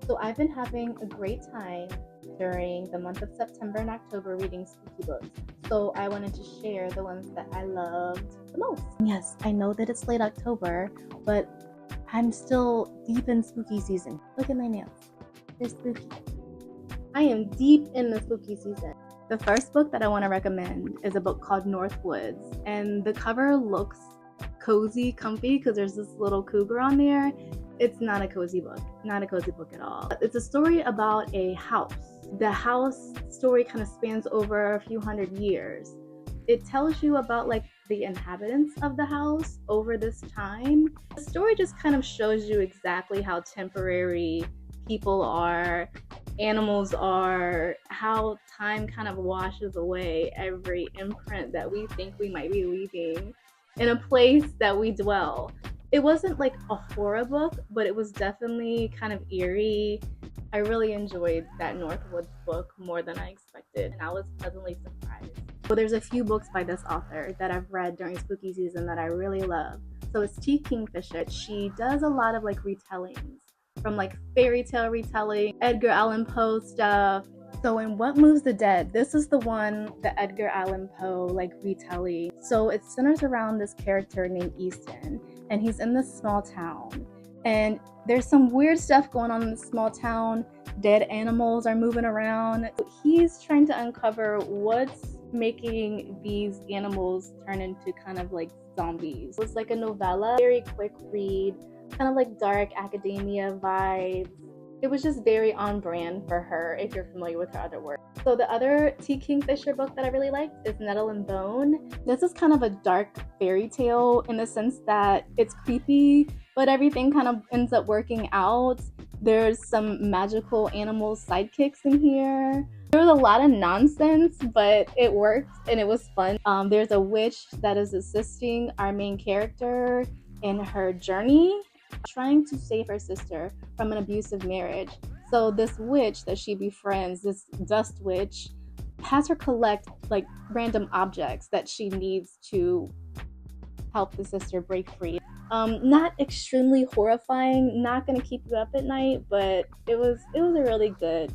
So I've been having a great time during the month of September and October reading spooky books. So I wanted to share the ones that I loved the most. Yes, I know that it's late October, but I'm still deep in spooky season. Look at my nails. They're spooky. I am deep in the spooky season. The first book that I want to recommend is a book called Northwoods, and the cover looks cozy, comfy, because there's this little cougar on there. It's not a cozy book, not a cozy book at all. It's a story about a house. The house story kind of spans over a few hundred years. It tells you about like the inhabitants of the house over this time. The story just kind of shows you exactly how temporary people are, animals are, how time kind of washes away every imprint that we think we might be leaving in a place that we dwell. It wasn't like a horror book, but it was definitely kind of eerie. I really enjoyed that Northwoods book more than I expected, and I was pleasantly surprised. Well, there's a few books by this author that I've read during spooky season that I really love. So it's Kingfisher. She does a lot of like retellings, from like fairy tale retelling, Edgar Allan Poe stuff. So in What Moves the Dead, this is the one, the Edgar Allan Poe like retelling. So it centers around this character named Easton, and he's in this small town. And there's some weird stuff going on in this small town. Dead animals are moving around. He's trying to uncover what's making these animals turn into kind of like zombies. It's like a novella, very quick read, kind of like dark academia vibes. It was just very on brand for her if you're familiar with her other work. So the other T. Kingfisher book that I really liked is Nettle and Bone. This is kind of a dark fairy tale in the sense that it's creepy, but everything kind of ends up working out. There's some magical animal sidekicks in here. There was a lot of nonsense, but it worked and it was fun. There's a witch that is assisting our main character in her journey, trying to save her sister from an abusive marriage. So this witch that she befriends, this dust witch, has her collect like random objects that she needs to help the sister break free. Not extremely horrifying, not gonna keep you up at night, but it was a really good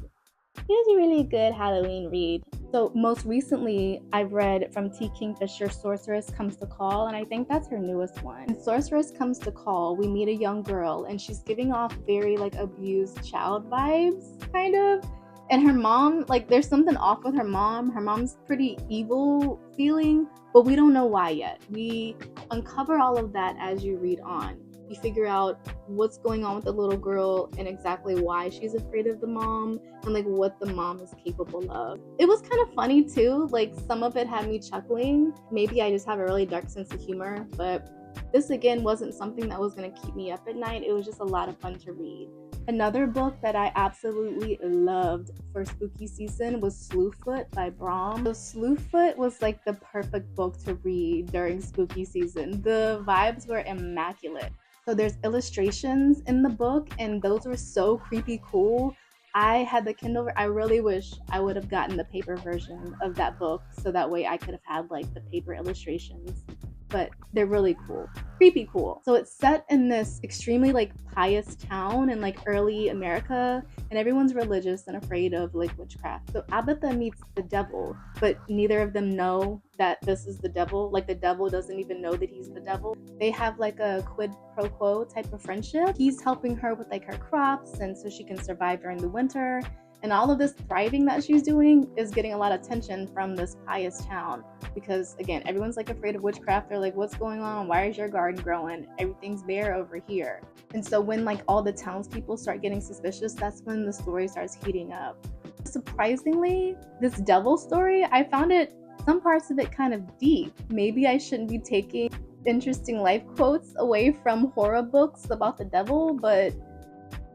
Halloween read. So most recently, I've read from T. Kingfisher, Sorcereress Comes to Call, and I think that's her newest one. In Sorcereress Comes to Call, we meet a young girl, and she's giving off very like abused child vibes, kind of. And her mom, like there's something off with her mom. Her mom's pretty evil feeling, but we don't know why yet. We uncover all of that as you read on. You figure out what's going on with the little girl and exactly why she's afraid of the mom and like what the mom is capable of. It was kind of funny too, like some of it had me chuckling. Maybe I just have a really dark sense of humor, but this again wasn't something that was going to keep me up at night. It was just a lot of fun to read. Another book that I absolutely loved for spooky season was Slewfoot by Brom. So Slewfoot was like the perfect book to read during spooky season. The vibes were immaculate. So there's illustrations in the book, and those were so creepy cool. I had the Kindle. I really wish I would have gotten the paper version of that book so that way I could have had like the paper illustrations. But they're really cool, creepy cool. So it's set in this extremely like pious town in like early America, and everyone's religious and afraid of like witchcraft. So Abatha meets the devil, but neither of them know that this is the devil. Like the devil doesn't even know that he's the devil. They have like a quid pro quo type of friendship. He's helping her with like her crops, and so she can survive during the winter. And all of this thriving that she's doing is getting a lot of attention from this pious town because, again, everyone's like afraid of witchcraft. They're like, what's going on? Why is your garden growing? Everything's bare over here. And so when like all the townspeople start getting suspicious, that's when the story starts heating up. Surprisingly, this devil story, I found it, some parts of it kind of deep. Maybe I shouldn't be taking interesting life quotes away from horror books about the devil, but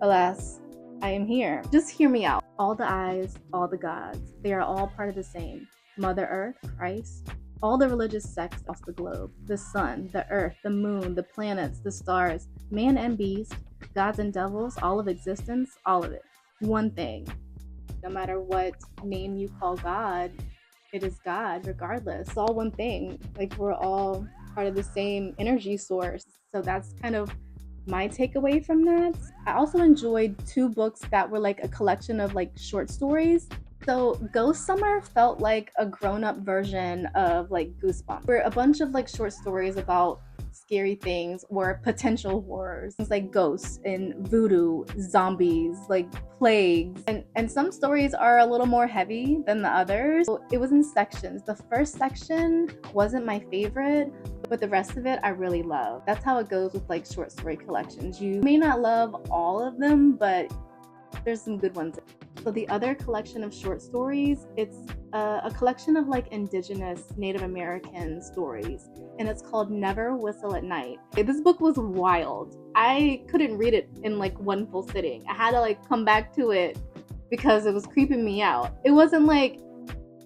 alas, I am here. Just hear me out. All the eyes, all the gods, they are all part of the same. Mother Earth, Christ, all the religious sects across the globe, the sun, the earth, the moon, the planets, the stars, man and beast, gods and devils, all of existence, all of it. One thing. No matter what name you call God, it is God regardless. It's all one thing. Like we're all part of the same energy source. So that's kind of my takeaway from that. I also enjoyed 2 books that were like a collection of like short stories. So Ghost Summer felt like a grown-up version of like Goosebumps, where a bunch of like short stories about scary things or potential horrors, things like ghosts and voodoo, zombies, like plagues, and some stories are a little more heavy than the others. So it was in sections. The first section wasn't my favorite, but the rest of it I really love. That's how it goes with like short story collections. You may not love all of them, but there's some good ones. So the other collection of short stories, it's a collection of like indigenous Native American stories, and it's called Never Whistle at Night. This book was wild. I couldn't read it in like one full sitting. I had to like come back to it because it was creeping me out. It wasn't like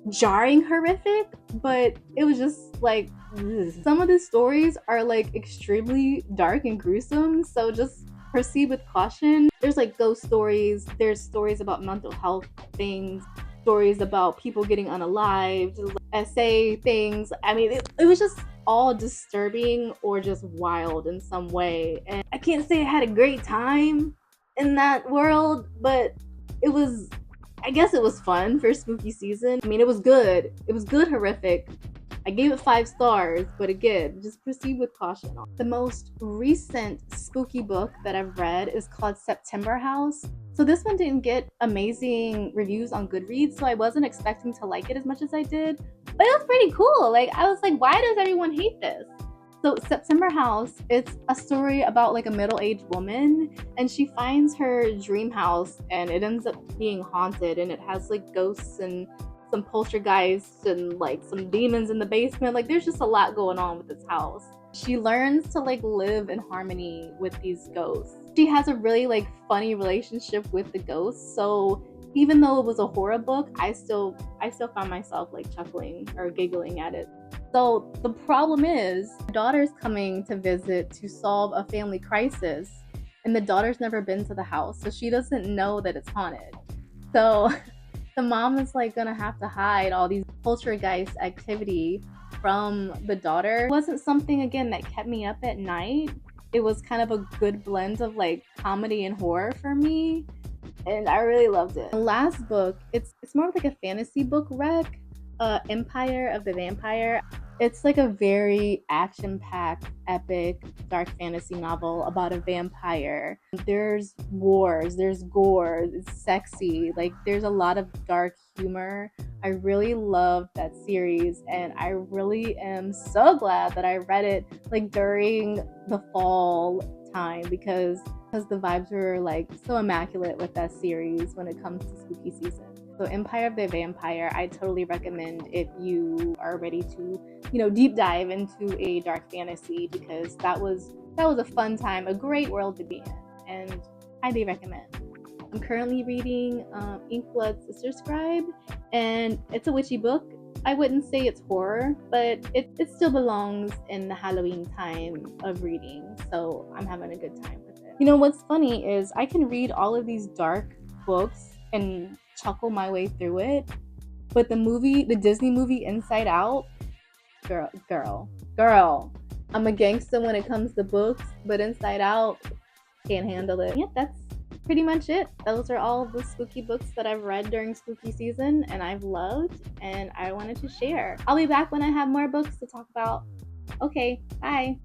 jarring horrific, but it was just like, ugh. Some of the stories are like extremely dark and gruesome, so just proceed with caution. There's like ghost stories, there's stories about mental health things, stories about people getting unalived, essay things. I mean, it was just all disturbing or just wild in some way. And I can't say I had a great time in that world, but I guess it was fun for spooky season. I mean, it was good. It was good horrific. I gave it 5 stars, but again, just proceed with caution. The most recent spooky book that I've read is called September House. So this one didn't get amazing reviews on Goodreads, so I wasn't expecting to like it as much as I did, but it was pretty cool. Like, I was like, why does everyone hate this? So September House, it's a story about like a middle-aged woman, and she finds her dream house and it ends up being haunted, and it has like ghosts and some poltergeists and like some demons in the basement. Like, there's just a lot going on with this house. She learns to like live in harmony with these ghosts. She has a really like funny relationship with the ghosts. So even though it was a horror book, I still found myself like chuckling or giggling at it. So the problem is, the daughter's coming to visit to solve a family crisis, and the daughter's never been to the house, so she doesn't know that it's haunted. So the mom is like gonna have to hide all these poltergeist activity from the daughter. It wasn't something, again, that kept me up at night. It was kind of a good blend of like comedy and horror for me, and I really loved it. The last book, it's more of like a fantasy book rec, Empire of the Vampire. It's like a very action-packed, epic, dark fantasy novel about a vampire. There's wars, there's gore, it's sexy, like there's a lot of dark humor. I really loved that series, and I really am so glad that I read it like during the fall time, because the vibes were like so immaculate with that series when it comes to spooky season. So Empire of the Vampire, I totally recommend if you are ready to, deep dive into a dark fantasy, because that was a fun time, a great world to be in, and highly recommend. I'm currently reading Inkblood Sister Scribe, and it's a witchy book. I wouldn't say it's horror, but it still belongs in the Halloween time of reading, so I'm having a good time with it. What's funny is I can read all of these dark books and chuckle my way through it, but the Disney movie Inside Out, girl, I'm a gangster when it comes to books, but Inside Out, can't handle it. Yeah, that's pretty much it. Those are all the spooky books that I've read during spooky season and I've loved, and I wanted to share. I'll be back when I have more books to talk about. Okay, bye.